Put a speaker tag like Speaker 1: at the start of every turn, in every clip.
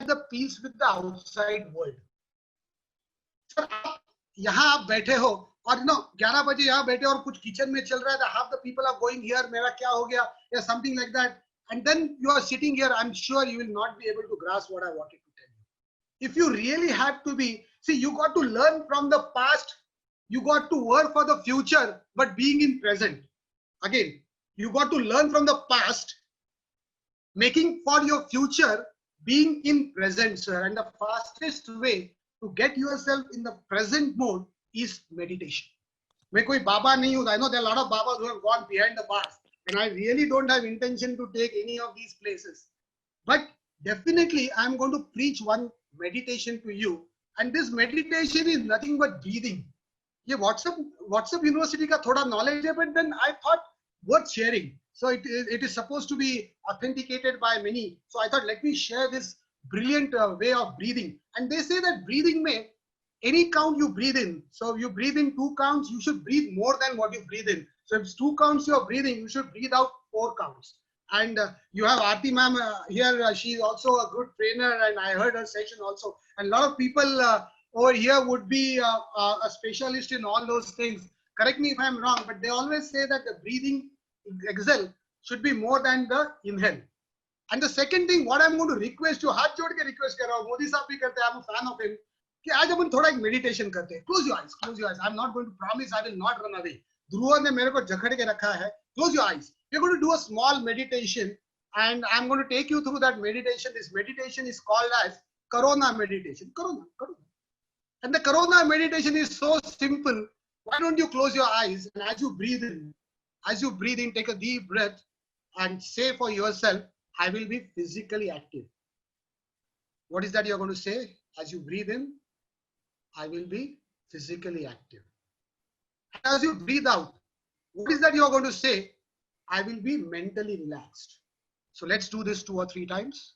Speaker 1: the peace with the outside world. Sir, यहाँ आप बैठे हो और 11 बजे यहाँ बैठे और कुछ किचन में चल रहा है, half the people are going here, मेरा क्या हो गया या something like that, and then you are sitting here, I'm sure you will not be able to grasp what I wanted to tell you. If you really have to be, see, you got to learn from the past, you got to work for the future, but being in present. Again, you got to learn from the past, making for your future, being in present, sir. And the fastest way to get yourself in the present mode is meditation. मैं कोई बाबा नहीं हूँ. I know there are a lot of babas who have gone behind the bars, and I really don't have intention to take any of these places. But definitely, I'm going to preach one meditation to you, and this meditation is nothing but breathing. ये WhatsApp University का थोड़ा knowledge है, but then I thought worth sharing. So it is supposed to be authenticated by many. So I thought, let me share this brilliant way of breathing. And they say that breathing may, any count you breathe in. So you breathe in 2 counts, you should breathe more than what you breathe in. So if it's 2 counts you're breathing, you should breathe out 4 counts. And you have Aarti ma'am here. She's also a good trainer, and I heard her session also. And a lot of people over here would be a specialist in all those things. Correct me if I'm wrong, but they always say that the breathing exhale should be more than the inhale. And the second thing, what I'm going to request you, हाथ जोड़ के request कर रहा हूँ, मोदी साहब भी करते हैं, I'm a fan of him, कि आज अपन थोड़ा एक meditation करते हैं. Close your eyes, close your eyes. I'm not going to promise I will not run away. ध्रुव ने मेरे को जकड़ के रखा है. Close your eyes. We're going to do a small meditation, and I'm going to take you through that meditation. This meditation is called as Corona meditation. Corona. And the Corona meditation is so simple. Why don't you close your eyes, and as you breathe in, take a deep breath and say for yourself, I will be physically active. What is that you're going to say? As you breathe in, I will be physically active. And as you breathe out, what is that you're going to say? I will be mentally relaxed. So let's do this 2 or 3 times.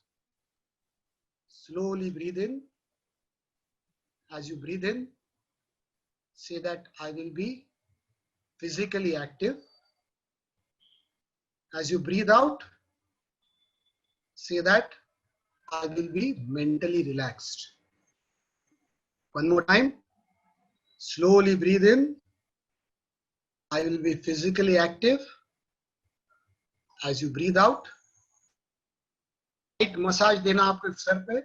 Speaker 1: Slowly breathe in. As you breathe in, say that I will be physically active. As you breathe out, say that I will be mentally relaxed. One more time. Slowly breathe in. I will be physically active. As you breathe out, एक massage देना आपके sir पे.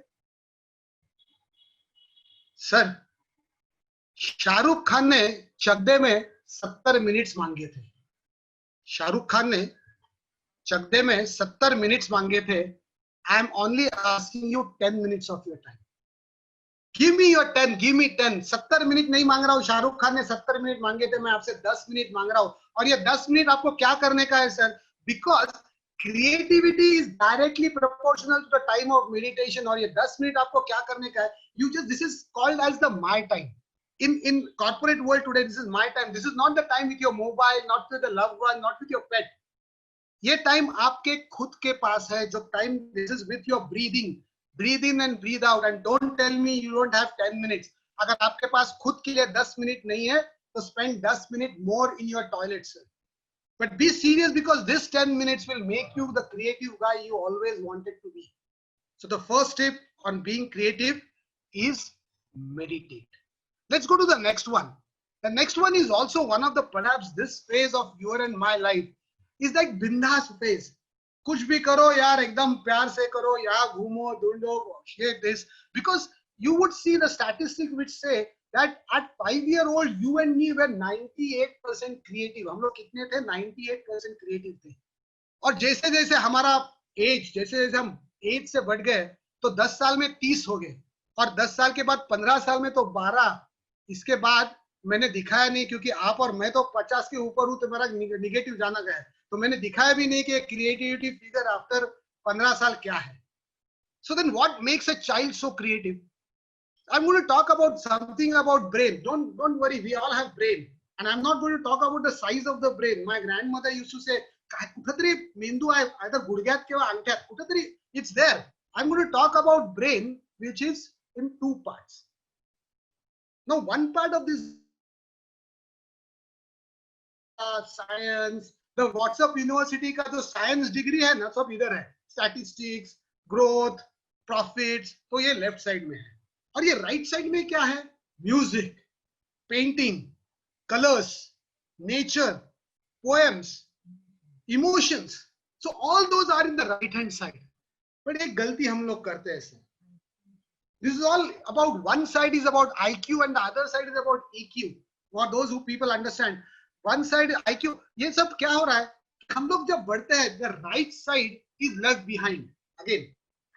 Speaker 1: Sir, Shahrukh Khan ने चकदे में 70 minutes मांगे थे. शाहरुख खान ने चकदे में 70 मिनट्स मांगे थे. I am only asking you 10 minutes of your time. Give me your 10, give me 10. 70 minute नहीं मांग रहा हूँ. शाहरुख खान ने 70 मिनट मांगे थे, मैं आपसे 10 मिनट मांग रहा हूँ. और ये 10 मिनट आपको क्या करने का है sir? Because creativity is directly proportional to the time of meditation. और ये 10 मिनट आपको क्या करने का है? This is called as the my time. In corporate world today, this is my time. This is not the time with your mobile, not with the loved one, not with your pet. ये time आपके खुद के पास है. जो time, this is with your breathing. Breathe in and breathe out, and don't tell me you don't have 10 minutes. अगर आपके पास खुद के लिए 10 मिनट नहीं है, तो spend 10 minutes more in your toilet, sir. But be serious, because this 10 minutes will make you the creative guy you always wanted to be. So the first step on being creative is meditate. Let's go to the next one. The next one is also one of the, perhaps this phase of your and my life is like bindas phase. कुछ भी करो यार, एकदम प्यार से करो, यहाँ घूमो, ढूंढो, share this. Because you would see the statistics which say that at 5-year-old you and me were 98% creative. हम लोग कितने थे? 98% creative थे. और जैसे जैसे हमारा एज, जैसे जैसे हम एज से बढ़ गए, तो 10 साल में 30 हो गए, और 10 साल के बाद 15 साल में तो 12. इसके बाद मैंने दिखाया नहीं, क्योंकि आप और मैं तो 50 के ऊपर हूं, तो मेरा निगेटिव जाना गया है, तो मैंने दिखाया भी नहीं कि क्रिएटिविटी फिगर आफ्टर 15 साल क्या है. So then what makes a child so creative? I'm going to talk about something about brain. Don't worry, we all have brain, and I'm not going to talk about the size of the brain. My grandmother used to say, कुठेतरी मेंदू आहे, either गुडघ्यात किंवा अंगठ्यात, कुठेतरी it's there. I'm going to talk about brain, which is in 2 parts. Now, one part of this science, the WhatsApp University का जो science degree है ना, सब इधर है. Statistics, growth, प्रॉफिट्स, तो ये लेफ्ट साइड में है। और ये राइट साइड में क्या है? Music, painting, colours, nature, poems, emotions. So all those are in the right hand side. But एक गलती हम लोग करते हैं ऐसे, this is all about, one side is about IQ and the other side is about EQ. For those who people understand, one side IQ, ये सब क्या हो रहा है, हम लोग जब बढ़ते हैं, the right side is left behind. Again,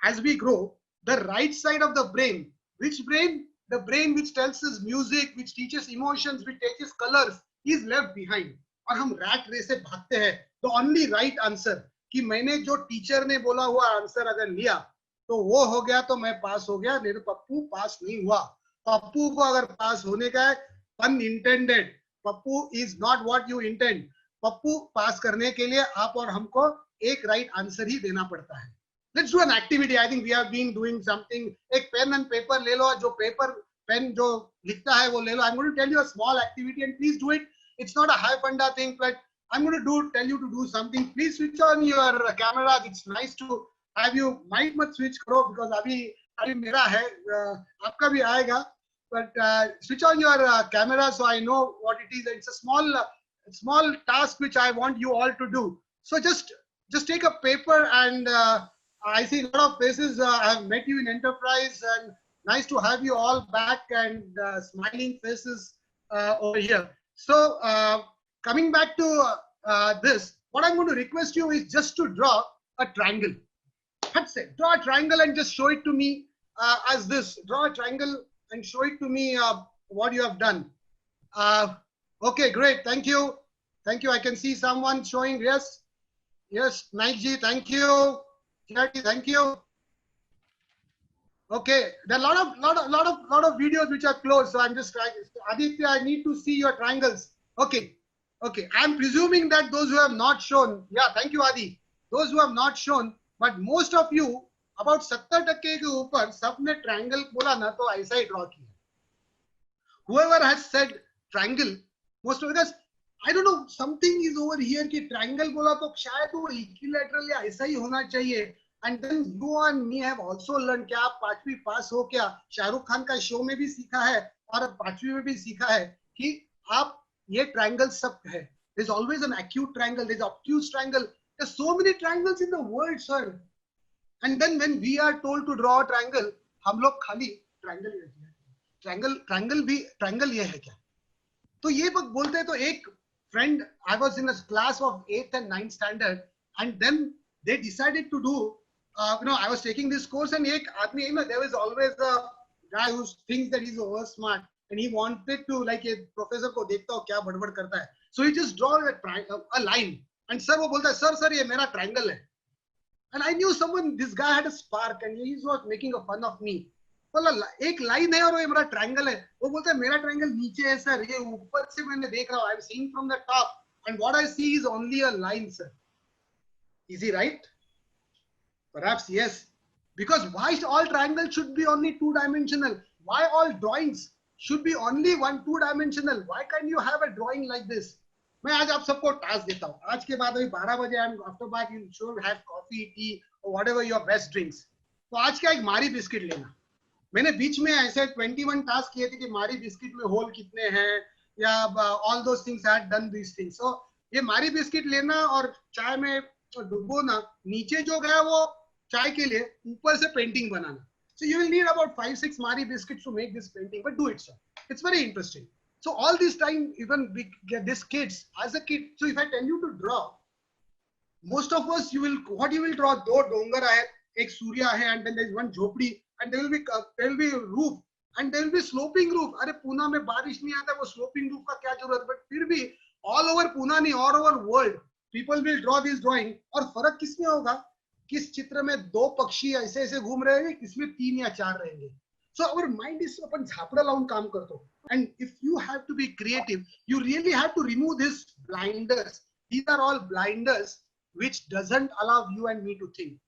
Speaker 1: as we grow, the right side of the brain, which brain? The brain which tells us music, which teaches emotions, which teaches colors, is left behind. और हम rat race से भागते हैं। The only right answer कि मैंने जो teacher ने बोला हुआ आंसर अगर लिया तो वो हो गया तो मैं पास हो गया, नहीं तो पप्पू पास नहीं हुआ। पप्पू को अगर पास होने का है, pun intended, Pappu is not what you intend. Pappu pass करने के लिए आप और हमको एक राइट आंसर ही देना पड़ता है। Let's do an activity. I think we have been doing something. एक पेन एंड पेपर ले लो, जो पेपर पेन जो लिखता है वो ले लो। I am going to tell you a small activity and please do it. It's not a high funda thing, but I'm going to tell you to do something. Please switch on your cameras. It's nice to have you. Might मत switch करो because अभी मेरा है, आपका भी आएगा. But switch on your camera so I know what it is. It's a small task which I want you all to do. So just take a paper and I see a lot of faces. I have met you in Enterprise and nice to have you all back and smiling faces over here. So. Coming back to this, what I'm going to request you is just to draw a triangle. That's it. Draw a triangle and just show it to me as this. Draw a triangle and show it to me what you have done. Okay, great. Thank you. Thank you. I can see someone showing. Yes. Yes, Nike ji, thank you. Charity, thank you. Okay, there are lot of videos which are closed, so I'm just trying. Aditya, I need to see your triangles. Okay. Okay, I'm presuming that those who have not shown, yeah, thank you Adi, those who have not shown, but most of you, about 70% के ऊपर सबने triangle बोला ना, तो ऐसा ही draw किया. Whoever has said triangle, most of us, I don't know, something is over here कि triangle बोला तो शायद वो equilateral या ऐसा ही होना चाहिए. And then you and me have also learned कि आप पांचवी पास हो क्या, शाहरुख खान का शो में भी सीखा है और पांचवी में भी सीखा है कि आप ये triangle सब है. There's always an acute triangle, there's obtuse triangle. There's so many triangles in the world, sir. And then when we are told to draw a triangle, हम लोग खाली triangle ही रहते हैं. Triangle भी triangle ये है क्या? तो ये वक्त बोलते हैं तो एक friend, I was in a class of 8th and 9th standard, and then they decided to do, I was taking this course and एक आदमी, there was always a guy who thinks that he's over smart. And he wanted to, like, a professor को देखता हो क्या बड़बड़ करता है, so he just draw a line and sir वो बोलता है sir ये मेरा triangle है. And I knew this guy had a spark and he was making a fun of me. बोला एक line है और ये मेरा triangle है. वो बोलता है मेरा triangle नीचे है sir, ये ऊपर से मैंने देख रहा हूँ, I'm seeing from the top and what I see is only a line, sir. Is he right? Perhaps yes. Because why all triangles should be only two-dimensional? Why all drawings should be only two-dimensional? Why can't you have a drawing like this? मैं आज आप सबको task देता हूँ. आज के बाद अभी 12 बजे after that you should have coffee, tea or whatever your best drinks. तो आज क्या एक मारी बिस्किट लेना. मैंने बीच में ऐसे 21 टास्क किए थे कि मारी बिस्किट में होल कितने हैं या all those things I had done these things. So ये मारी बिस्किट लेना और चाय में डुबोना, नीचे जो गया वो चाय के लिए, ऊपर से painting banana. So you will need about 5-6 Mari biscuits to make this painting, but do it, sir. It's very interesting. So all this time, even we get these kids, as a kid, so if I tell you to draw, most of us, what you will draw, do dongar hai, ek surya hai, and then there is one jhopdi, and there will be roof, and there will be sloping roof. Are Pune mein barish nahi aata, wo sloping roof ka kya zarurat? But fir bhi, all over Pune nahi, all over world, people will draw this drawing. और फर्क किसमें होगा? किस चित्र में दो पक्षी ऐसे ऐसे घूम रहे हैं, किसमें 3 या 4 रहेंगे. So our mind is अपन झापड़ा लाऊं काम करतो. And if you have to be creative, you really have to remove these blinders. These are all blinders which doesn't allow you and me to think.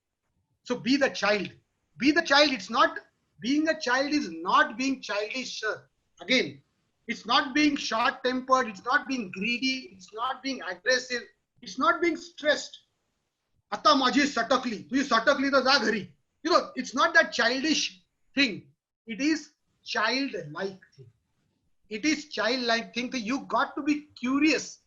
Speaker 1: So be the child. Be the child. It's not being a child is not being childish, sir. Again, it's not being short-tempered. It's not being greedy. It's not being aggressive. It's not being stressed. आता माझी सटकली, तुझी सटकली तर जा घरी. You know, it's not that childish thing. It is childlike thing. It is childlike thing that you got to be curious.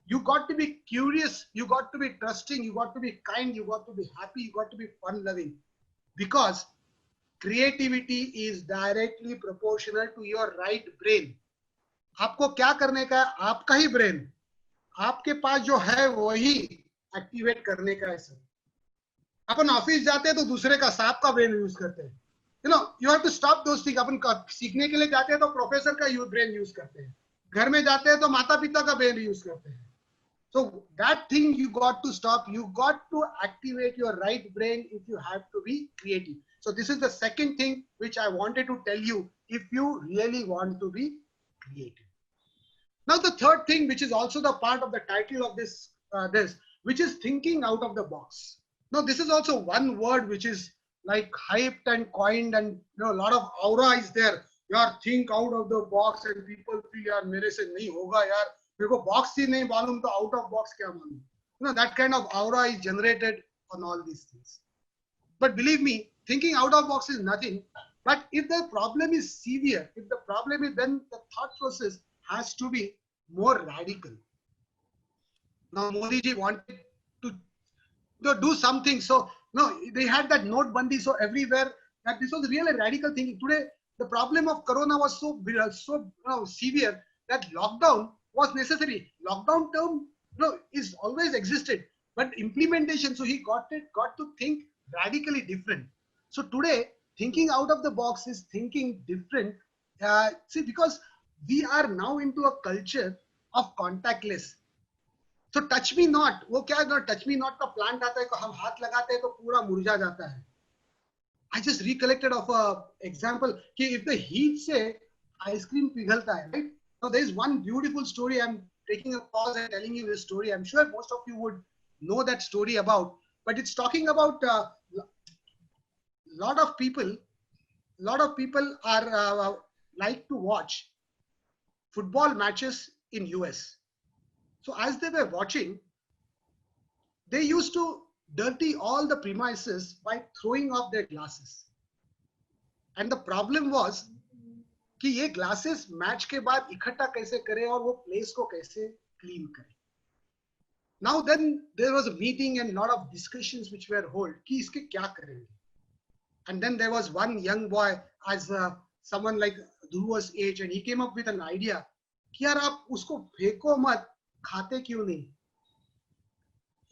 Speaker 1: You got to be curious. You got to be trusting. You got to be kind. You got to be happy. You got to be fun-loving. Because creativity is directly proportional to your right brain. आपको क्या करने का है? आपका ही brain आपके पास जो है वही एक्टिवेट करने का है सर. अपन ऑफिस जाते हैं तो दूसरे का सांप का ब्रेन यूज करते हैं. You know you have to stop those thing. अपन सीखने के लिए जाते हैं तो प्रोफेसर का ब्रेन यूज करते हैं. घर में जाते हैं तो माता पिता का ब्रेन यूज करते हैं. So that thing you got to stop. You got to activate your right brain if you have to be creative. So this is the second thing which I wanted to tell you if you really want to be creative. Now the third thing, which is also the part of the title of this, which is thinking out of the box. Now this is also one word which is like hyped and coined, and you know a lot of aura is there. Yaar, think out of the box, and people feel yaar mere se nahi hoga yaar. मेरे को box ही नहीं मालूम तो out of box क्या मालूम. You know that kind of aura is generated on all these things. But believe me, thinking out of box is nothing. But if the problem is severe, if the problem is, then the thought process has to be more radical. Now Modi ji wanted to do something, so no, they had that note bandi, so everywhere that this was really radical thinking. Today the problem of corona was so severe that lockdown was necessary. Lockdown term is always existed, but implementation, so he got to think radically different. So today thinking out of the box is thinking different. See, because we are now into a culture of contactless. So touch me not, वो क्या है, touch me not का plant आता है, हम हाथ लगाते हैं तो पूरा मुरझा जाता है. I just recollected of a example कि if the heat से ice cream पिघलता है, right? Now there is one beautiful story. I'm taking a pause and telling you this story. I'm sure most of you would know that story about, but it's talking about lot of people are like to watch football matches in US. So as they were watching, they used to dirty all the premises by throwing off their glasses. And the problem was कि ये glasses match के बाद इकट्ठा कैसे करें और वो place को कैसे क्लीन करें. Now then there was a meeting and lot of discussions which were held कि इसके क्या करेंगे. And then there was one young boy as someone like Dhruva's age, and he came up with an idea कि यार आप उसको फेंको मत, खाते क्यों नहीं.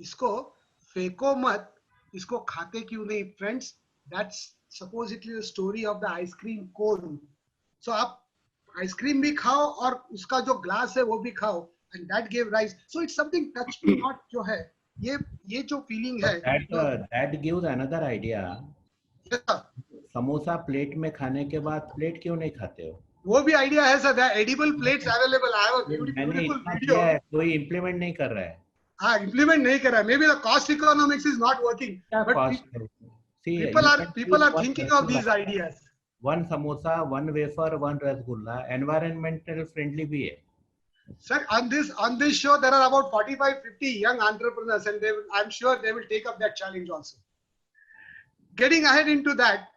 Speaker 1: इसको फेंको मत, इसको खाते क्यों नहीं. Friends, that's supposedly the story of the ice cream cone. So आप आइसक्रीम भी खाओ और उसका जो ग्लास है वो भी खाओ, and that gave rise. So it's something touch me not जो है, ये जो feeling है.
Speaker 2: That gives another idea.
Speaker 1: Yeah.
Speaker 2: Samosa plate में खाने के बाद प्लेट क्यों नहीं खाते हो?
Speaker 1: वो भी आइडिया है sir. edible plates available. I have a beautiful video.
Speaker 2: कोई implement नहीं कर रहा है.
Speaker 1: हाँ, implement नहीं कर रहा है. Maybe the cost economics is not working. But people are thinking of these ideas.
Speaker 2: One samosa, one wafer, one rasgulla, environmental friendly भी है.
Speaker 1: Sir, on this show there are about 45-50 young entrepreneurs, and I'm sure they will take up that challenge also. Getting ahead into that,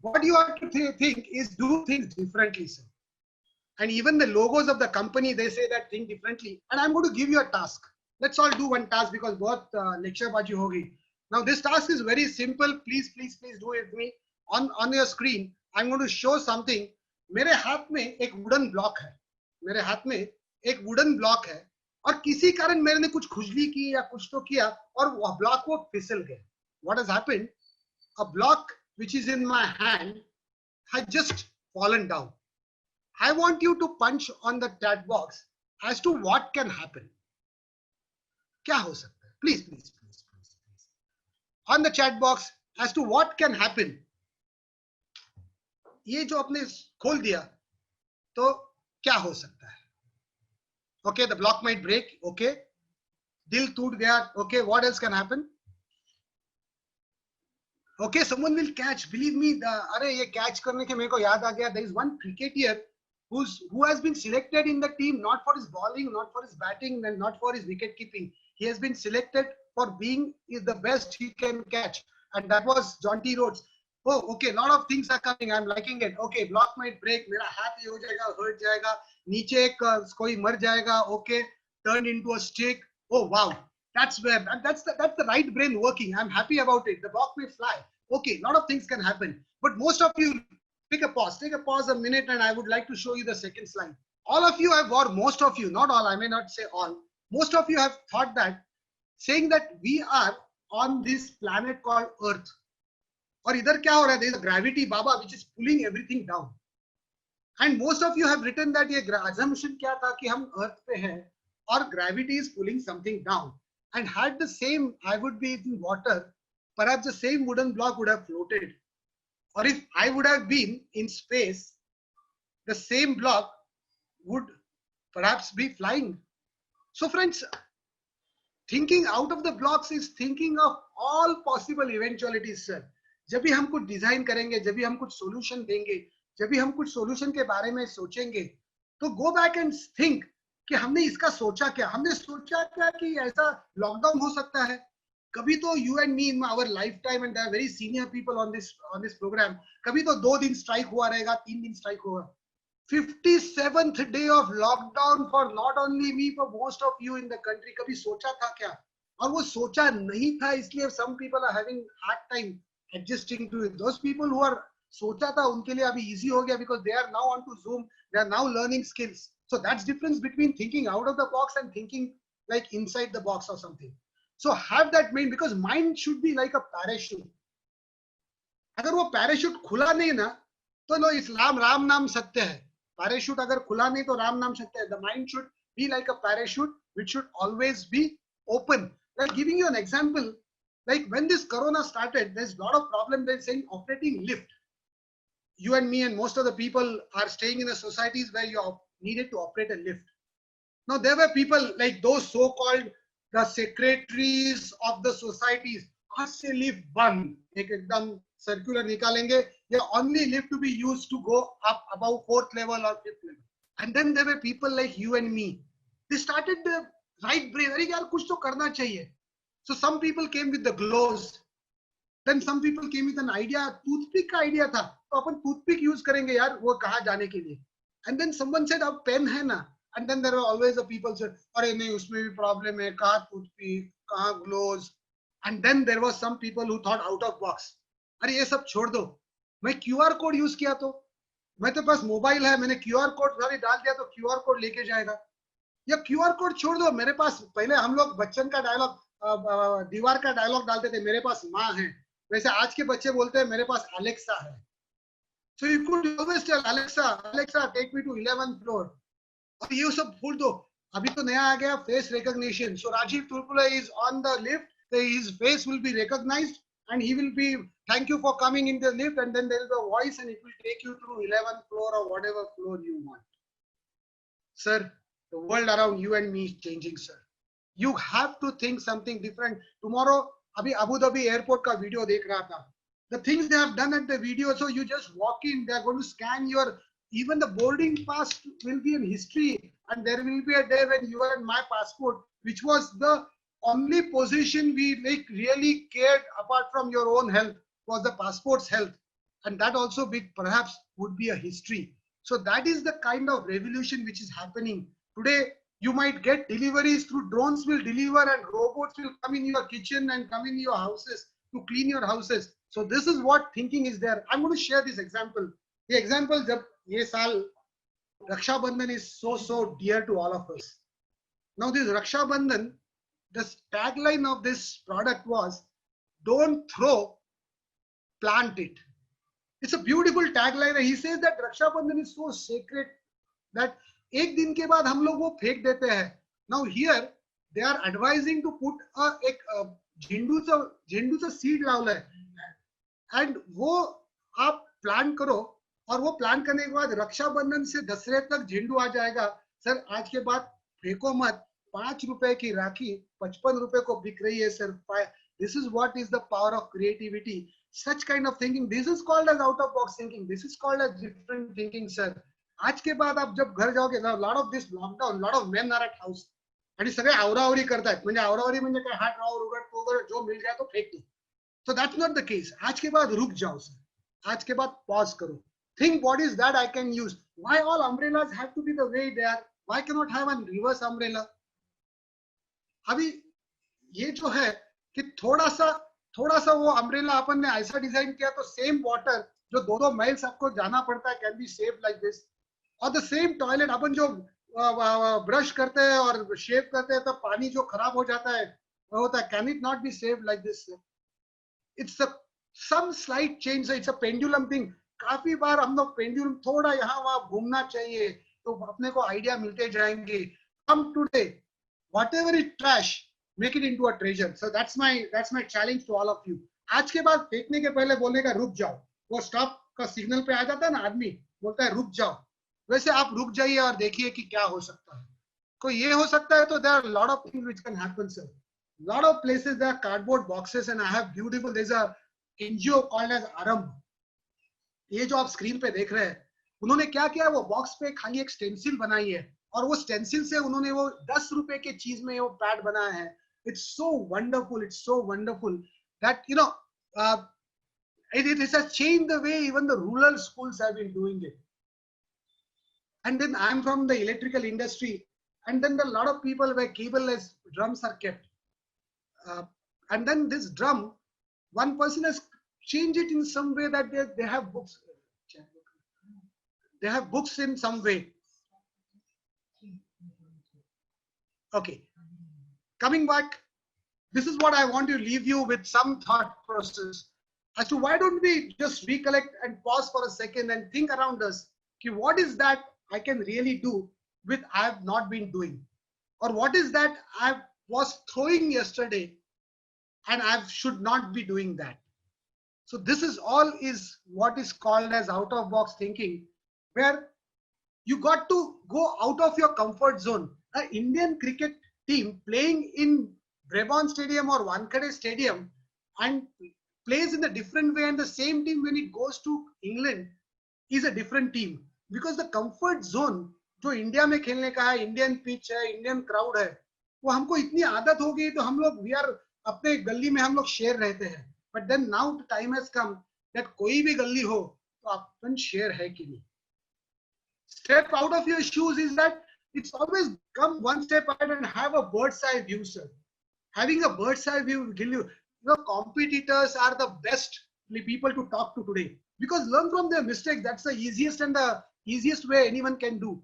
Speaker 1: what you have to think is do things differently, sir. And even the logos of the company, they say that think differently. And I'm going to give you a task. Let's all do one task because both lecture baji hogi. Now this task is very simple. Please do it with me. On your screen, I'm going to show something. मेरे हाथ में एक wooden block है. मेरे हाथ में एक wooden block है और किसी कारण मैंने कुछ खुजली की या कुछ तो किया और वो ब्लॉक वो फिसल गया. What has happened? A block which is in my hand has just fallen down. I want you to punch on the chat box as to what can happen. क्या हो सकता है? Please. On the chat box as to what can happen. ये जो आपने खोल दिया तो क्या हो सकता है? Okay, the block might break. Okay, दिल टूट गया. Okay, what else can happen? Okay, someone will catch. Believe me, अरे ये catch करने के मेरे को याद आ गया. There is one cricketer who has been selected in the team not for his bowling, not for his batting, and not for his wicket keeping. He has been selected for being the best he can catch, and that was Jonty Rhodes. oh okay, lot of things are coming, I'm liking it, okay, block might break, मेरा हाथ ये हो जाएगा, hurt जाएगा, नीचे एक कोई मर जाएगा, okay, turned into a stick, oh wow, that's where that's the right brain working, I'm happy about it, the block may fly, okay, lot of things can happen, but most of you take a pause a minute, and I would like to show you the second slide. All of you have, or most of you, not all, I may not say all, most of you have thought that saying that we are on this planet called Earth. और इधर क्या हो रहा है? There is a gravity Baba which is pulling everything down. And most of you have written that ये assumption क्या था कि हम Earth पे हैं और gravity is pulling something down. And had the same, I would be in water, perhaps the same wooden block would have floated. Or if I would have been in space, the same block would perhaps be flying. So friends, thinking out of the blocks is thinking of all possible eventualities, sir. जब भी हम कुछ design करेंगे, जब भी हम कुछ solution देंगे, जब भी हम कुछ सॉल्यूशन के बारे में सोचेंगे, तो गो बैक एंड थिंक कि हमने इसका सोचा क्या, हमने सोचा क्या कि ऐसा लॉकडाउन हो सकता है. कभी तो you and me in our life time, and there are very senior people on this programme, कभी तो 2 दिन स्ट्राइक हुआ रहेगा, 3 दिन स्ट्राइक होगा. 57th day of lockdown for not only me, for most of you in the country. कभी सोचा था क्या? और वो सोचा नहीं था, इसलिए some people are having hard time adjusting to it. Those people who are सोचा था उनके लिए अभी easy हो गया, because they are now onto Zoom, they are now learning skills. So that's difference between thinking out of the box and thinking like inside the box or something. So have that mind, because mind should be like a parachute. अगर वो parachute खुला नहीं ना, तो लो इस्लाम राम नाम सत्य है. Parachute अगर खुला नहीं तो राम नाम सत्य है. The mind should be like a parachute which should always be open. Like giving you an example, like when this corona started, there's a lot of problem. They're saying operating lift. You and me and most of the people are staying in the societies where you needed to operate a lift. Now there were people like those so-called the secretaries of the societies. आज से lift बंद, एक एकदम circular निकालेंगे. They only lift to be used to go up above 4th level or 5th level. And then there were people like you and me. They started the right brain. अरे यार कुछ तो करना चाहिए. So some people came with the gloves. Then some people came with an idea. Toothpick का idea था. तो अपन toothpick use करेंगे यार वो कहाँ जाने के लिए. And then someone said अब pen है ना. And then there were always the people said अरे नहीं उसमें भी problem है. कहाँ toothpick, कहाँ gloves. And then there was some people who thought out of box. अरे ये सब छोड़ दो. मैं QR कोड यूज किया तो मैं तो पास मोबाइल है, मैंने QR कोड सारी डाल दिया तो QR कोड लेके जाएगा. या QR कोड छोड़ दो, मेरे पास पहले हम लोग बच्चन का डायलॉग दीवार का डायलॉग डालते थे, मेरे पास माँ है. वैसे आज के बच्चे बोलते हैं मेरे पास अलेक्सा है. So you could always tell Alexa take me to 11th floor. और ये सब भूल दो. अभी तो नया आ गया face recognition. So Rajiv Tulpula is on the lift, his face will be recognized and he will be thank you for coming in the lift, and then there is a voice and it will take you to 11th floor or whatever floor you want. Sir, the world around you and me is changing, sir. You have to think something different. Tomorrow, abhi Abu Dhabi airport ka video dekh raha tha. The things they have done at the video, so you just walk in, they are going to scan your, even the boarding pass will be in history, and there will be a day when you and my passport, which was the only position we like really cared apart from your own health, was the passport's health, and that also big perhaps would be a history. So that is the kind of revolution which is happening today. You might get deliveries through drones will deliver, and robots will come in your kitchen and come in your houses to clean your houses. So this is what thinking is there. I'm going to share this example. The example jab ye saal Raksha Bandhan is so dear to all of us. Now this Raksha Bandhan, the tagline of this product was, don't throw, plant it. It's a beautiful tagline. He says that Raksha Bandhan is so sacred that एक दिन के बाद हम लोग वो फेंक देते हैं. Now here they are advising to put एक झेंडूचा सीड लावला है, and वो आप प्लांट करो, और वो प्लांट करने के बाद रक्षाबंधन से दसरे तक झेंडू आ जाएगा. सर आज के बाद फेंको मत. 5 रुपए की राखी 55 रुपए को बिक रही है sir. This is what is the power of creativity. Such kind of thinking. This is called as out of box thinking. This is called as different thinking, sir. आज के बाद आप जब घर जाओगे, lot of this lockdown, lot of men are at house. आणि सगळे आवरावरी करतायत. म्हणजे आवरावरी म्हणजे काय, हात रावर उघड तो जो मिल जाए तो फेंक दो. So that's not the case. आज के बाद रुक जाओ सर. आज के बाद pause करो. Think what is that I can use. Why all umbrellas have to be the way they are? Why cannot have a reverse umbrella? अभी ये जो है कि थोड़ा सा वो अम्ब्रेला अपन ने ऐसा डिजाइन किया तो सेम वाटर जो 2-2 माइल्स आपको जाना पड़ता है can be save like this. और द सेम टॉयलेट अपन जो ब्रश करते हैं और शेव करते हैं तो पानी जो खराब हो जाता है वो होता है, can it not be save like this. It's some slight change, it's a pendulum thing. काफी बार हम लोग पेंडुलम थोड़ा यहाँ वहां घूमना चाहिए तो अपने को आइडिया मिलते जाएंगे. Come today, whatever is trash, make it into a treasure. So that's my challenge to all of you. आज के बाद फेंकने के पहले बोलने का रुक जाओ. वो स्टॉप का सिग्नल पे आ जाता है ना, आदमी बोलता है रुक जाओ, वैसे आप रुक जाइए और देखिए कि क्या हो सकता है. कोई ये हो सकता है तो there are a lot of things which can happen, sir. Lot of places there are cardboard boxes and I have beautiful, there's a NGO called as Aram. ये जो आप स्क्रीन पे देख रहे हैं, उन्होंने क्या किया, वो बॉक्स पे खाली एक स्टेंसिल बनाई है और वो स्टेंसिल से उन्होंने वो 10 रुपए के चीज में वो पैड बनाया है. It's so wonderful that it has changed the way even the rural schools have been doing it. And then I'm from the electrical industry, and then a lot of people where cableless drums are kept. And then this drum, one person has changed it in some way that they have books. They have books in some way. Okay. Coming back, this is what I want to leave you with some thought process as to why don't we just recollect and pause for a second and think around us. Okay, what is that I can really do with I have not been doing? Or what is that I was throwing yesterday and I should not be doing that? So this is all is what is called as out of box thinking, where you got to go out of your comfort zone. An Indian cricket team playing in Brabant Stadium or Wankhede Stadium and plays in a different way, and the same team when it goes to England is a different team, because the comfort zone जो India में खेलने का है, Indian pitch है, Indian crowd है, वो हमको इतनी आदत हो गई तो हम लोग वी आर अपने गली में हम लोग शेयर रहते हैं. But then now the time has come that कोई भी गली हो तो अपन शेयर है कि नहीं. Step out of your shoes is that it's always come one step ahead and have a bird's eye view, sir. Having a bird's eye view will give you, competitors are the best people to talk to today, because learn from their mistakes. That's the easiest and the easiest way anyone can do.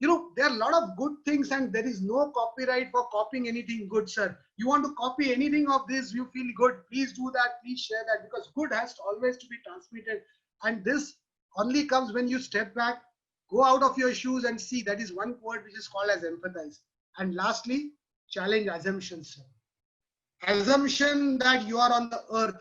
Speaker 1: There are a lot of good things and there is no copyright for copying anything good, sir. You want to copy anything of this, you feel good, please do that, please share that, because good has to always to be transmitted. And this only comes when you step back, go out of your shoes and see. That is one word which is called as empathize. And lastly, challenge assumptions, sir. Assumption that you are on the earth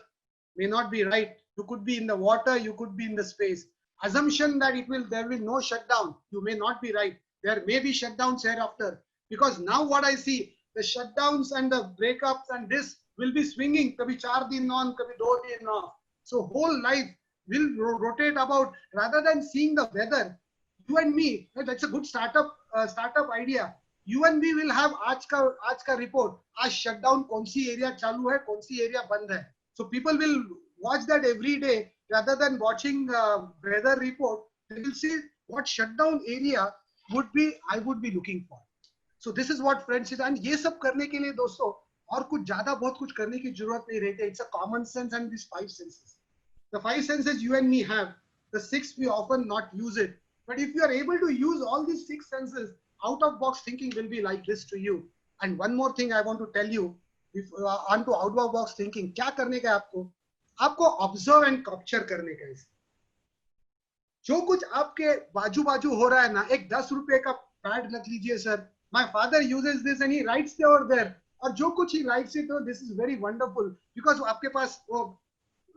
Speaker 1: may not be right. You could be in the water, you could be in the space. Assumption that there will no shutdown, you may not be right. There may be shutdowns hereafter, because now what I see, the shutdowns and the breakups and this will be swinging. Kabhi 4 din on, kabhi 2 din off. So whole life will rotate about, rather than seeing the weather. You and me, that's a good startup idea. You and me will have आज का report. आज shutdown कौन सी area चालू है, कौन सी area बंद है. So people will watch that every day rather than watching weather report. They will see what shutdown area I would be looking for. So this is what friends is. And ये सब करने के लिए दोस्तों और कुछ ज़्यादा बहुत कुछ करने की जरूरत नहीं रहती. It's a common sense and these 5 senses. The 5 senses you and me have. The 6 we often not use it. But if you are able to use all these 6 senses, out of box thinking will be like this to you. And one more thing I want to tell you, if onto out of box thinking, क्या करने का है आपको observe and capture करने का है. जो कुछ आपके बाजू हो रहा है ना, एक 10 रुपए का पैड रख लीजिए sir. My father uses this and he writes there or there. और जो कुछ he writes it, this is very wonderful, because आपके पास वो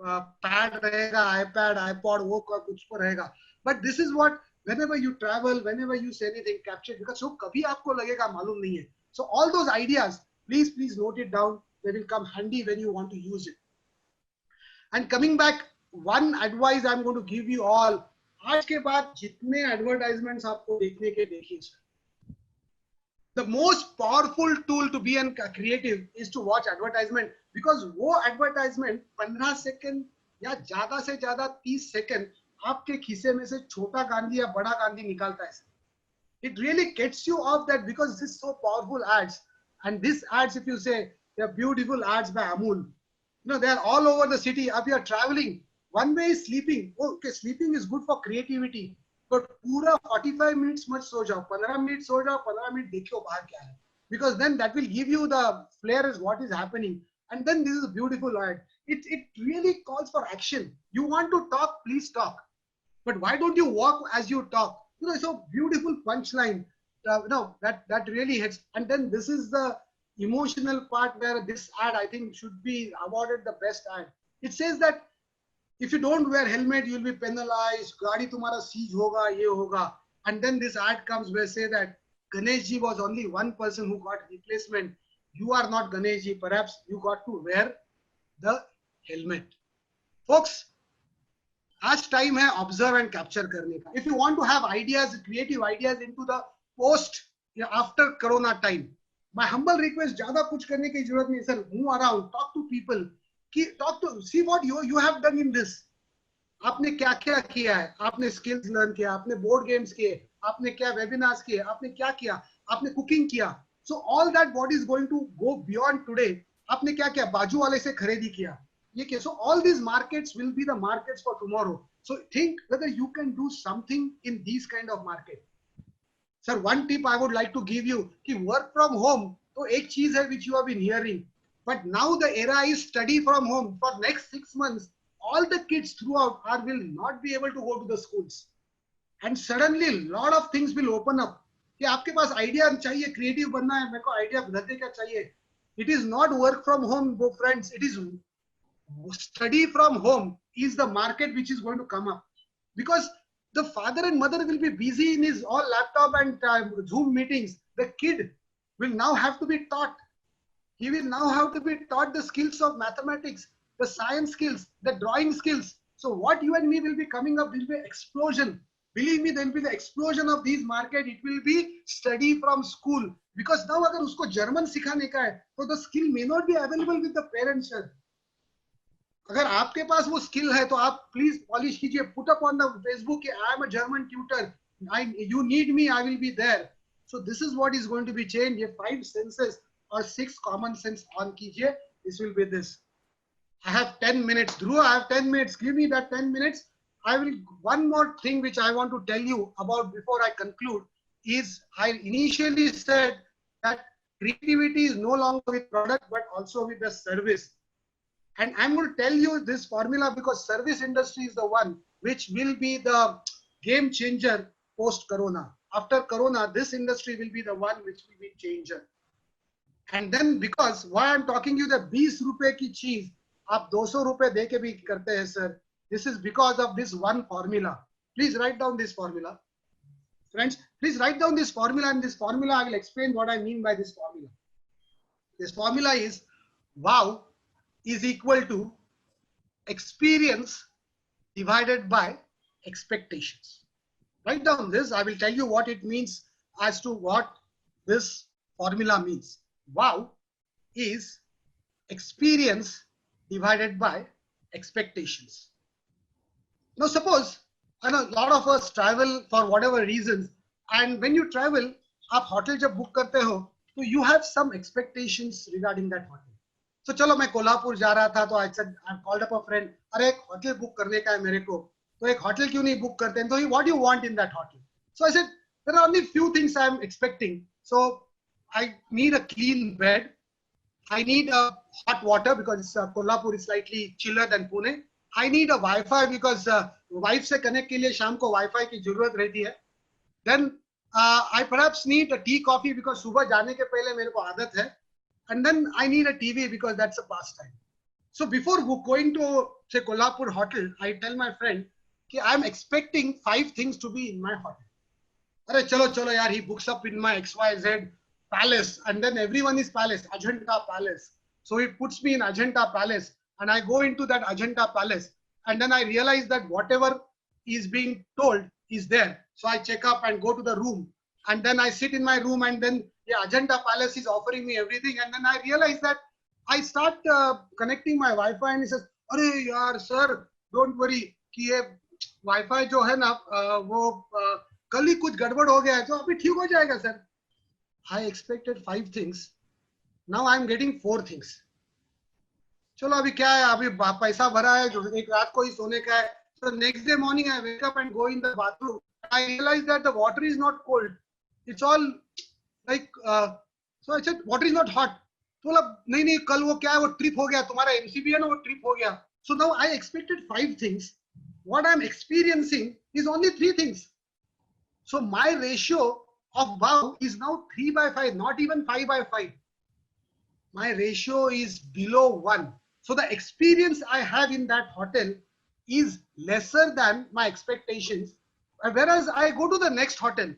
Speaker 1: पैड रहेगा, iPad, iPod, वो कुछ पर रहेगा. But this is what, whenever you travel, whenever you say anything, capture, because so kabhi aapko lagega malum nahi hai. So all those ideas, please note it down. They will come handy when you want to use it. And coming back, one advice I'm going to give you all. आज के बाद जितने advertisements आपको देखने के देखिए. The most powerful tool to be a creative is to watch advertisement, because वो advertisement 15 second या ज्यादा से ज्यादा 30 सेकंड आपके खीसे में से छोटा गांधी या बड़ा गांधी निकालता है. It really gets you off that because this is so powerful ads. And these ads, if you say, they're beautiful ads by Amul. You know, they're all over the city. If you're traveling, one way is sleeping. Okay, sleeping is good for creativity. But पूरा 45 minutes मत सो जाओ, 15 minute सो जाओ, 15 minute देखो बाहर क्या है. Because then that will give you the flair as what is happening. And then this is a beautiful ad. It really calls for action. You want to talk, please talk. But why don't you walk as you talk? You know, it's a beautiful punchline. No, that really hits. And then this is the emotional part where this ad, I think, should be awarded the best ad. It says that if you don't wear helmet, you'll be penalized. Gaadi tumhara siege hoga, ye hoga. And then this ad comes where say that Ganeshji was only one person who got replacement. You are not Ganeshji. Perhaps you got to wear the helmet. Folks, आज time है observe and capture करने का. If you want to have ideas, creative ideas into the post या after corona time, my humble request, ज्यादा कुछ करने की जरूरत नहीं sir. Move around, talk to people, talk to see what you have done in this. आपने क्या क्या किया है, आपने स्किल्स लर्न किया, आपने बोर्ड गेम्स किए, आपने क्या वेबिनार्स किए, आपने क्या किया, आपने कुकिंग किया. So all that what is going to go beyond today. आपने क्या किया, बाजू वाले से खरीदी किया. So all these markets will be the markets for tomorrow. So think whether you can do something in these kind of market. Sir, one tip I would like to give you, कि work from home तो एक चीज है which you have been hearing, but now the era is study from home. For next 6 months, all the kids throughout will not be able to go to the schools, and suddenly lot of things will open up. कि आपके पास idea चाहिए, creative बनना है, मेरे को idea बदलने क्या चाहिए. It is not work from home, friends. It is study from home is the market which is going to come up, because the father and mother will be busy in his all laptop and Zoom meetings. The kid will now have to be taught. He will now have to be taught the skills of mathematics, the science skills, the drawing skills. So what you and me will be coming up will be explosion. Believe me, there will be the explosion of these market. It will be study from school, because now अगर उसको German सिखाने का है, तो the skill may not be available with the parents. अगर आपके पास वो skill है तो आप प्लीज पॉलिश कीजिए, put up on the Facebook, I am a German tutor, you need me, I will be there. So this is what is going to be change. ये 5 senses और 6 common sense on कीजिए. This will be this. I have 10 minutes. Dhruv, I have 10 minutes. Give me that 10 minutes. I will. One more thing which I want to tell you about before I conclude is I initially said that creativity is no longer with product but also with the service. And I'm going to tell you this formula because service industry is the one which will be the game changer post Corona. After Corona, this industry will be the one which will be changer. And then because why I'm talking you the 20 रुपए की चीज आप 200 रुपए दे के भी करते हैं sir. This is because of this one formula. Please write down this formula. Friends, please write down this formula, and this formula I will explain what I mean by this formula. This formula is wow is equal to experience divided by expectations. Write down this. I will tell you what it means as to what this formula means. Wow is experience divided by expectations. Now suppose, I know a lot of us travel for whatever reasons, and when you travel, आप hotel जब book करते हो, तो you have some expectations regarding that hotel. So चलो मैं कोल्हापुर जा रहा था, तो I said I called up a friend, अरे एक होटल बुक करने का है मेरे को, तो एक होटल क्यों नहीं बुक करते हैं. तो what do you want in that hotel? So I said there are only few things I am expecting. So I need a clean bed, I need a hot water because Kolhapur is slightly chiller than Pune. I need a Wi-Fi because wife से connect के लिए शाम को Wi-Fi की जरूरत रहती है. Then I perhaps need a tea coffee because सुबह जाने के पहले मेरे को आदत है. And then I need a TV because that's a pastime. So before going to say Kolhapur hotel, I tell my friend कि I'm expecting 5 things to be in my hotel. अरे चलो चलो यार, he books up in my XYZ palace, and then everyone is palace, Ajanta Palace. So he puts me in Ajanta Palace, and I go into that Ajanta Palace, and then I realize that whatever is being told is there. So I check up and go to the room, and then I sit in my room, and then the Ajanta Palace is offering me everything, and then I realize that I start connecting my Wi-Fi, and he says, "Arey yaar, sir, don't worry कि ये wifi जो है ना वो कल ही कुछ गड़बड़ हो गया है तो अभी ठीक हो जाएगा sir. I expected 5 things. Now I am getting 4 things. चलो अभी क्या है, अभी पैसा भरा है जो एक रात को ही सोने का है. So next day morning I wake up and go in the bathroom. I realize that the water is not cold. It's all like so I said water is not hot. तो बोला नहीं नहीं कल वो क्या है वो ट्रिप हो गया तुम्हारा एमसीबी है ना वो ट्रिप हो गया. So now I expected 5 things. What I am experiencing is only 3 things. So my ratio of wow is now 3/5, not even 5/5. My ratio is below 1. So the experience I have in that hotel is lesser than my expectations. Whereas I go to the next hotel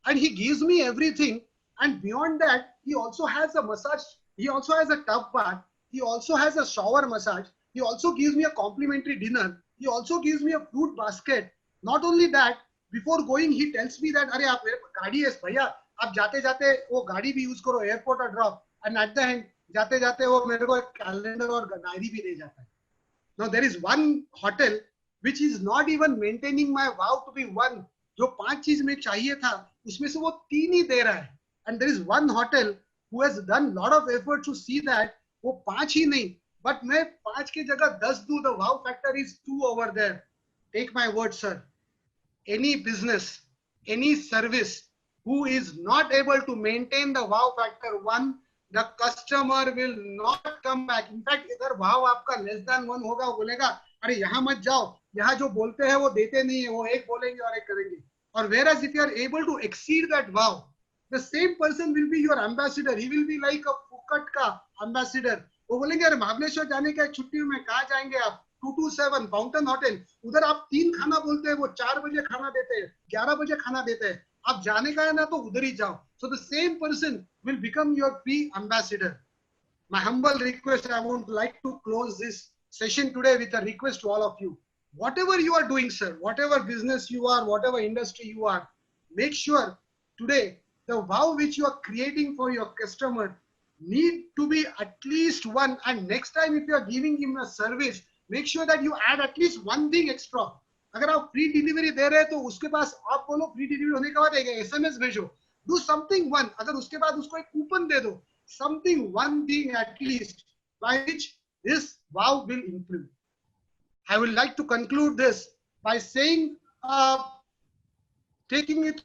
Speaker 1: and he gives me everything. And beyond that, he also has a massage. He also has a tub bath. He also has a shower massage. He also gives me a complimentary dinner. He also gives me a fruit basket. Not only that, before going, he tells me that, अरे आप मेरे गाड़ी है भैया, आप जाते जाते वो गाड़ी भी यूज करो एयरपोर्ट और drop. And at the end, जाते जाते वो मेरे को एक कैलेंडर और डायरी भी दे जाता है. Now there is one hotel which is not even maintaining my vow to be one. जो 5 चीज में चाहिए था उसमें से वो 3 ही दे रहा है. And there is one hotel who has done lot of effort to see that वो 5 ही नहीं, but मैं 5 की जगह 10 दूं. The wow factor is 2 over there. Take my word, sir. Any business, any service who is not able to maintain the wow factor 1, the customer will not come back. In fact, इधर wow आपका less than 1 होगा, वो बोलेगा अरे यहाँ मत जाओ, यहाँ जो बोलते हैं वो देते नहीं है, वो एक बोलेंगे और एक करेंगे. और whereas if you are able to exceed that wow, the same person will be your ambassador. He will be like a Phuket का ambassador. वो बोलेंगे अरे महाबलेश्वर जाने का छुट्टी में कहाँ जाएंगे आप? 227 फाउंटेन होटल. उधर आप 3 खाना बोलते हैं, वो 4 बजे खाना देते हैं, 11 बजे खाना देते हैं. आप जाने का है ना तो उधर ही जाओ. So the same person will become your free ambassador. My humble request, I would like to close this session today with a request to all of you. Whatever you are doing, sir, whatever business you are, whatever industry you are, make sure today the wow which you are creating for your customer need to be at least one. And next time if you are giving him a service, make sure that you add at least one thing extra. अगर आप free delivery दे रहे हैं तो उसके पास आप बोलो free delivery होने के बाद एक एसएमएस भेजो. Do something one. अगर उसके बाद उसको एक कूपन दे दो. Something, one thing at least by which this wow will improve. I would like to conclude this by saying, taking it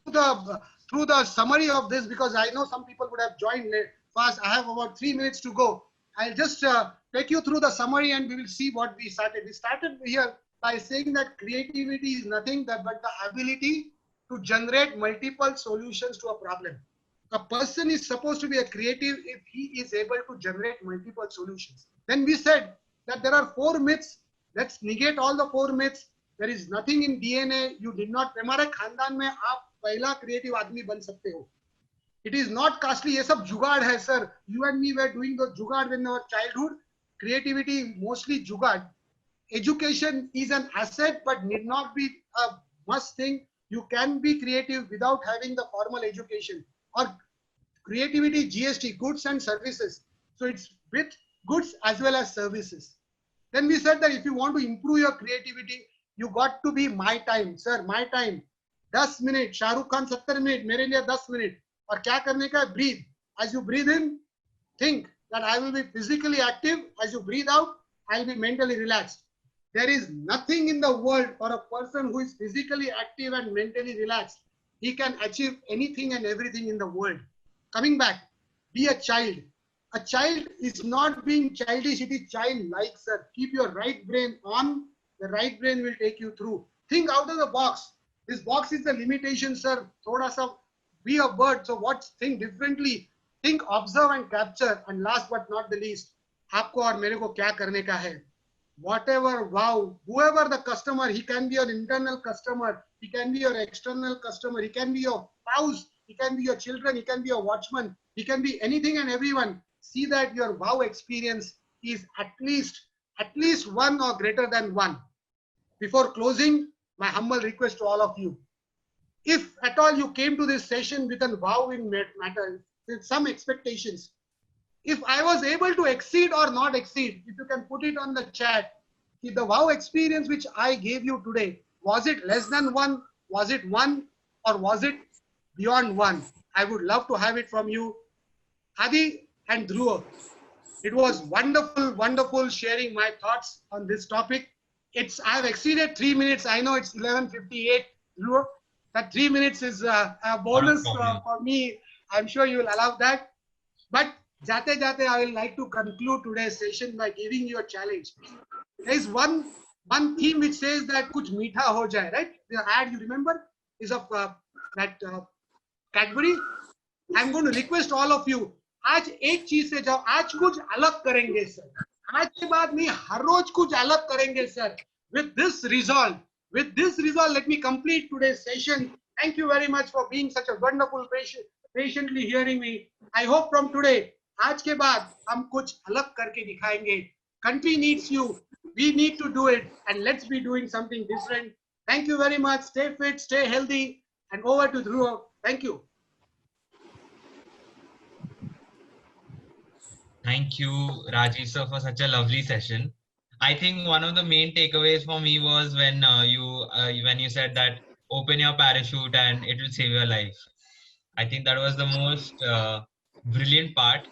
Speaker 1: through the summary of this, because I know some people would have joined late, fast. I have about 3 minutes to go. I'll just take you through the summary and we will see what we started. We started here by saying that creativity is nothing but the ability to generate multiple solutions to a problem. A person is supposed to be a creative if he is able to generate multiple solutions. Then we said that there are 4 myths. Let's negate all the 4 myths. There is nothing in DNA. You did not. हमारे खानदान में आप पहला creative आदमी बन सकते हो. It is not costly. ये सब जुगाड़ है, sir. You and me were doing the जुगाड़ in our childhood. Creativity mostly जुगाड़. Education is an asset, but need not be a must thing. You can be creative without having the formal education. Or creativity, GST, goods and services. So it's with goods as well as services. Then we said that if you want to improve your creativity, you got to be my time, sir. My time. 10 minutes. Shahrukh Khan 70 minutes. मेरे लिए 10 minutes. और क्या करने का? Breathe. As you breathe in, think that I will be physically active. As you breathe out, I'll be mentally relaxed. There is nothing in the world for a person who is physically active and mentally relaxed. He can achieve anything and everything in the world. Coming back, be a child. A child is not being childish, it is childlike, sir. Keep your right brain on. The right brain will take you through. Think out of the box. This box is the limitation, sir. Thoda sa, be a bird. So what? Think differently. Think, observe and capture. And last but not the least, आपको और मेरे को क्या करने का है? Whatever wow, whoever the customer, he can be your internal customer, he can be your external customer, he can be your spouse, he can be your children, he can be your watchman, he can be anything and everyone. See that your wow experience is at least 1 or greater than 1. Before closing, my humble request to all of you. If at all you came to this session with a wow in matter, with some expectations, if I was able to exceed or not exceed, if you can put it on the chat, the wow experience which I gave you today, was it less than 1? Was it 1? Or was it beyond 1? I would love to have it from you, Adi and Dhruva. It was wonderful, wonderful sharing my thoughts on this topic. I have exceeded 3 minutes. I know it's 11:58. Dhruva, that 3 minutes is a
Speaker 3: Not a
Speaker 1: bonus
Speaker 3: problem.
Speaker 1: for me. I'm sure you will allow that. But jate jate, I will like to conclude today's session by giving you a challenge. There is one theme which says that kuch meetha ho jaye, right? The ad you remember is of that Cadbury. I'm going to request all of you. आज एक चीज से जाओ, आज कुछ अलग करेंगे sir. आज के बाद नहीं, हर रोज कुछ अलग करेंगे sir. With this resolve, let me complete today's session. Thank you very much for being such a wonderful patiently hearing me. I hope from today, आज के बाद हम कुछ अलग करके दिखाएंगे. Country needs you. We need to do it, and let's be doing something different. Thank you very much. Stay fit, stay healthy, and over to Dhruva. Thank you.
Speaker 3: Thank you, Rajiv sir, for such a lovely session. I think one of the main takeaways for me was when you said that open your parachute and it will save your life. I think that was the most brilliant part,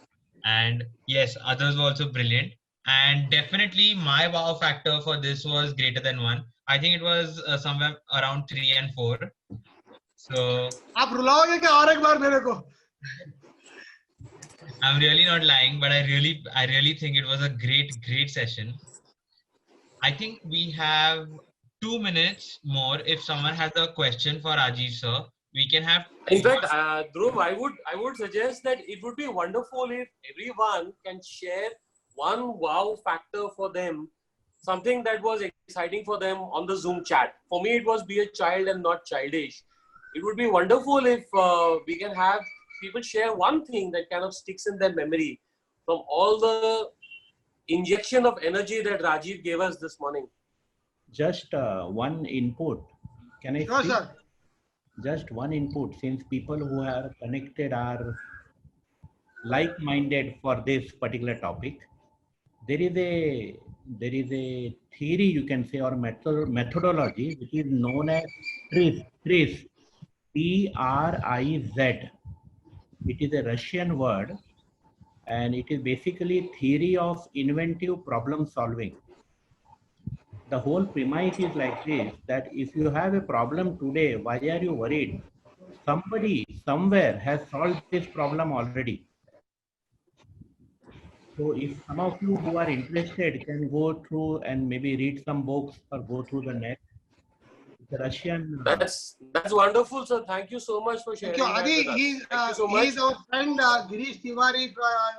Speaker 3: and yes, others were also brilliant. And definitely, my wow factor for this was greater than 1. I think it was somewhere around 3 and 4. So
Speaker 1: आप रुलाओगे क्या और एक बार मेरे को?
Speaker 3: I'm really not lying, but I really think it was a great session. I think we have 2 minutes more. If someone has a question for Rajiv sir, we can have.
Speaker 4: In fact, Dhruv, I would suggest that it would be wonderful if everyone can share one wow factor for them, something that was exciting for them on the Zoom chat. For me, it was be a child and not childish. It would be wonderful if we can have people share one thing that kind of sticks in their memory from all the injection of energy that Rajiv gave us this morning.
Speaker 2: Just one input. Can I
Speaker 1: Sure,
Speaker 2: speak?
Speaker 1: sir.
Speaker 2: Just one input, since people who are connected are like-minded for this particular topic. There is a theory, you can say, or methodology which is known as TRIZ. TRIZ. It is a Russian word, and it is basically theory of inventive problem solving. The whole premise is like this, that if you have a problem today, why are you worried? Somebody somewhere has solved this problem already. So if some of you who are interested can go through and maybe read some books or go through the net. The Russian.
Speaker 4: That's wonderful, sir. Thank you so much for sharing
Speaker 1: Thank you,
Speaker 4: that
Speaker 1: Adi.
Speaker 4: with us. Thank you so much.
Speaker 1: He's our friend Girish Tiwari.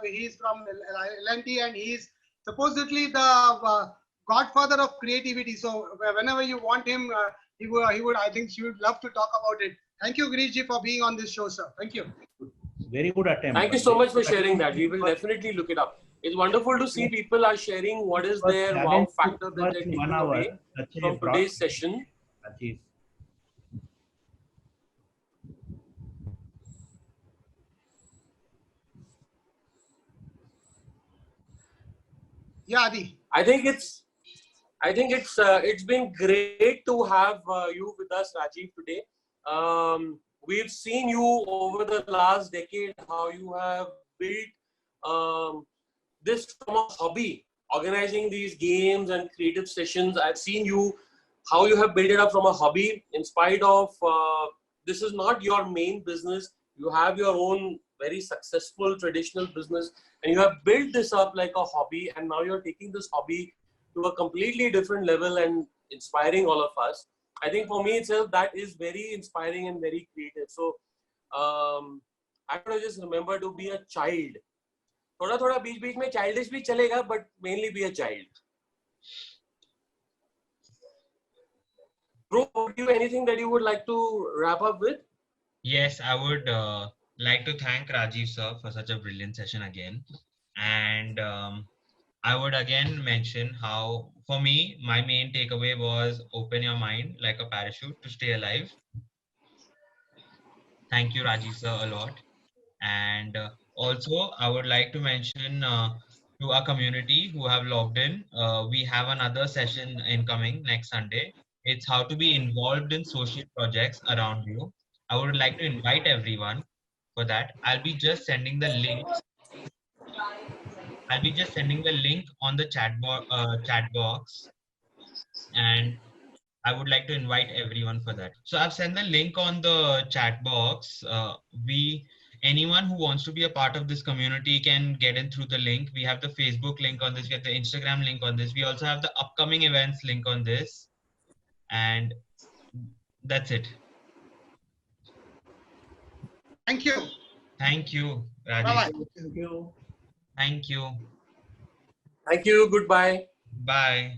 Speaker 1: He's from L&T, and he's supposedly the godfather of creativity. So whenever you want him, he would. I think she would love to talk about it. Thank you, Girish ji, for being on this show, sir. Thank you.
Speaker 2: Very good attempt.
Speaker 4: Thank you so much for sharing that. We will definitely look it up. It's wonderful to see people are sharing what is their wow factor that they're taking away from today's session.
Speaker 1: Yeah, Adi.
Speaker 4: I think it's been great to have you with us, Rajiv, today. We've seen you over the last decade, how you have built this from a hobby, organizing these games and creative sessions. I've seen you, how you have built it up from a hobby, in spite of this is not your main business. You have your own very successful traditional business, and you have built this up like a hobby, and now you're taking this hobby to a completely different level and inspiring all of us. I think for me itself, that is very inspiring and very creative. So I want to just remember to be a child. थोड़ा बीच में childish भी चलेगा, but mainly be a child. Bro, would you anything that you would like to wrap up with?
Speaker 3: Yes, I would like to thank Rajiv sir for such a brilliant session again. And I would again mention how, for me, my main takeaway was open your mind like a parachute to stay alive. Thank you, Rajiv sir, a lot. And also, I would like to mention to our community who have logged in. We have another session incoming next Sunday. It's how to be involved in social projects around you. I would like to invite everyone for that. I'll be just sending the link. I'll be just sending the link on the chat box, and I would like to invite everyone for that. So I've sent the link on the chat box. Anyone who wants to be a part of this community can get in through the link. We have the Facebook link on this. We have the Instagram link on this. We also have the upcoming events link on this. And that's it.
Speaker 1: Thank you.
Speaker 3: Thank you, Rajesh.
Speaker 1: Bye-bye.
Speaker 2: Thank you.
Speaker 3: Thank you.
Speaker 4: Thank you. Goodbye.
Speaker 3: Bye.